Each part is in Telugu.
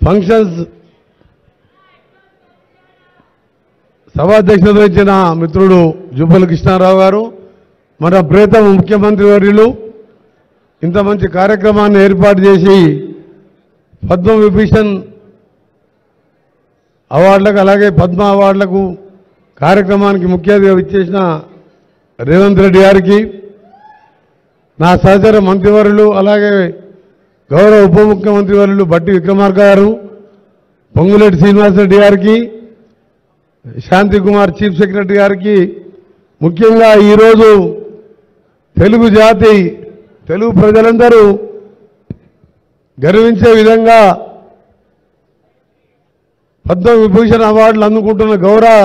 ఫంక్షన్స్ సభాధ్యక్షత వహించిన మిత్రుడు జుబ్బల కృష్ణారావు గారు, మన ప్రియతమ ముఖ్యమంత్రి వర్యులు ఇంత మంచి కార్యక్రమాన్ని ఏర్పాటు చేసి పద్మ విభూషణ్ అవార్డులకు అలాగే పద్మ అవార్డులకు కార్యక్రమానికి ముఖ్య అతిథిగా ఇచ్చేసిన రేవంత్ రెడ్డి గారికి, నా సహచర మంత్రివర్యులు అలాగే గౌరవ ఉప ముఖ్యమంత్రి వర్యులు బట్టి విక్రమార్క గారు, పొంగులేటి శ్రీనివాసరెడ్డి గారికి, శాంతి కుమార్ చీఫ్ సెక్రటరీ గారికి, ముఖ్యంగా ఈరోజు తెలుగు జాతి తెలుగు ప్రజలందరూ గర్వించే విధంగా పద్మ విభూషణ్ అవార్డులు అందుకుంటున్న గౌరవ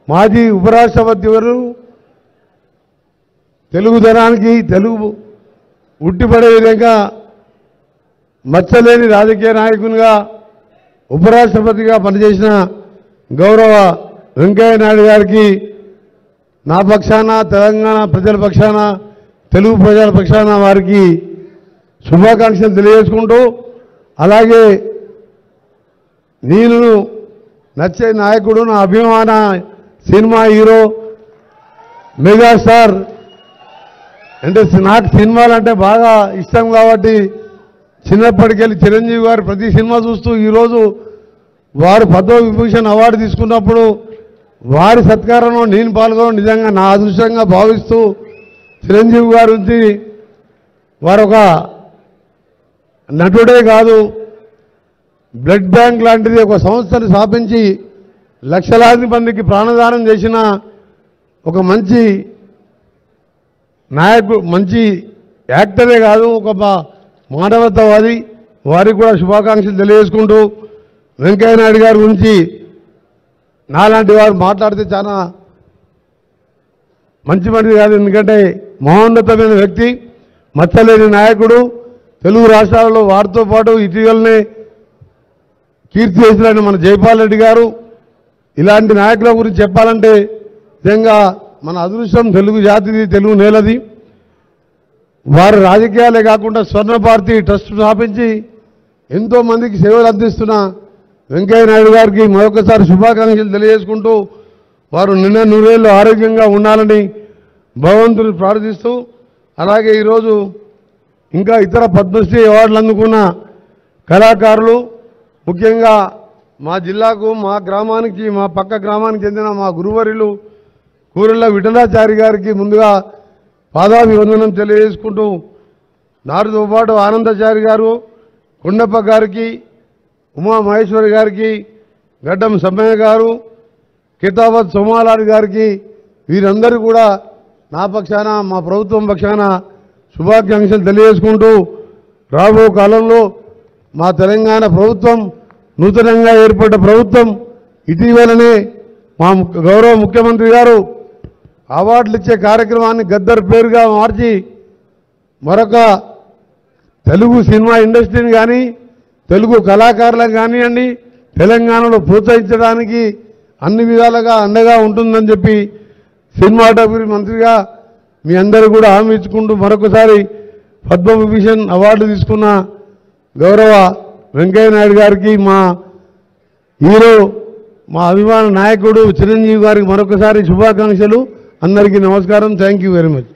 మాజీ ఉపరాష్ట్రపతి వారు తెలుగుదనానికి తెలుగు ఉట్టిపడే విధంగా మచ్చలేని రాజకీయ నాయకునిగా ఉపరాష్ట్రపతిగా పనిచేసిన గౌరవ వెంకయ్య నాయుడు గారికి నా పక్షాన తెలంగాణ ప్రజల పక్షాన తెలుగు ప్రజల పక్షాన వారికి శుభాకాంక్షలు తెలియజేసుకుంటూ, అలాగే నేను నచ్చే నాయకుడు నా అభిమాన సినిమా హీరో మెగాస్టార్ అంటే నాకు సినిమాలు అంటే బాగా ఇష్టం కాబట్టి చిన్నప్పటికెళ్ళి చిరంజీవి గారు ప్రతి సినిమా చూస్తూ ఈరోజు వారు పద్మ విభూషణ్ అవార్డు తీసుకున్నప్పుడు వారి సత్కారంలో నేను పాల్గొనడం నిజంగా నా అదృష్టంగా భావిస్తూ, చిరంజీవి గారి నుంచి వారు ఒక నటుడే కాదు బ్లడ్ బ్యాంక్ లాంటిది ఒక సంస్థను స్థాపించి లక్షలాది మందికి ప్రాణదానం చేసిన ఒక మంచి నాయకుడు, మంచి యాక్టరే కాదు ఒక మానవతావాది, వారికి కూడా శుభాకాంక్షలు తెలియజేసుకుంటూ, వెంకయ్య నాయుడు గారి గురించి నాలాంటి వారు మాట్లాడితే చాలా మంచి మనిషి కాదు, ఎందుకంటే మహోన్నతమైన వ్యక్తి, మచ్చలేని నాయకుడు, తెలుగు రాష్ట్రాలలో వారితో పాటు ఇటీవలనే కీర్తి చేసిన మన జైపాల్ రెడ్డి గారు. ఇలాంటి నాయకుల గురించి చెప్పాలంటే నిజంగా మన అదృష్టం తెలుగు జాతిది, తెలుగు నేలది. వారు రాజకీయాలే కాకుండా స్వర్ణ భారతి ట్రస్ట్ స్థాపించి ఎంతో మందికి సేవలు అందిస్తున్న వెంకయ్య నాయుడు గారికి మరొకసారి శుభాకాంక్షలు తెలియజేసుకుంటూ, వారు నిన్న నూరేళ్ళు ఆరోగ్యంగా ఉండాలని భగవంతుని ప్రార్థిస్తూ, అలాగే ఈరోజు ఇంకా ఇతర పద్మశ్రీ అవార్డులు అందుకున్న కళాకారులు, ముఖ్యంగా మా జిల్లాకు మా గ్రామానికి మా పక్క గ్రామానికి చెందిన మా గురువర్యులు కూరెళ్ల విఠలాచారి గారికి ముందుగా పాదాభివందనం తెలియజేసుకుంటూ, నారుతో పాటు ఆనందాచారి గారు, కొండప్ప గారికి, ఉమా మహేశ్వరి గారికి, గడ్డం సమ్మయ్య గారు, కితాబత్ సోమాలాడి గారికి, వీరందరూ కూడా నా పక్షాన మా ప్రభుత్వం పక్షాన శుభాకాంక్షలు తెలియజేసుకుంటూ, రాబో కాలంలో మా తెలంగాణ ప్రభుత్వం నూతనంగా ఏర్పడ్డ ప్రభుత్వం ఇటీవలనే మా గౌరవ ముఖ్యమంత్రి గారు అవార్డులు ఇచ్చే కార్యక్రమాన్ని గద్దర్ పేరుగా మార్చి మరొక తెలుగు సినిమా ఇండస్ట్రీని కానీ తెలుగు కళాకారులకు కానివ్వండి తెలంగాణలో ప్రోత్సహించడానికి అన్ని విధాలుగా అండగా ఉంటుందని చెప్పి సినిమాటోగ్రఫీ మంత్రిగా మీ అందరూ కూడా హామీ ఇచ్చుకుంటూ, మరొకసారి పద్మ విభూషణ్ అవార్డు తీసుకున్న గౌరవ వెంకయ్య నాయుడు గారికి, మా హీరో మా అభిమాన నాయకుడు చిరంజీవి గారికి మరొకసారి శుభాకాంక్షలు. అందరికీ నమస్కారం. Thank you very much.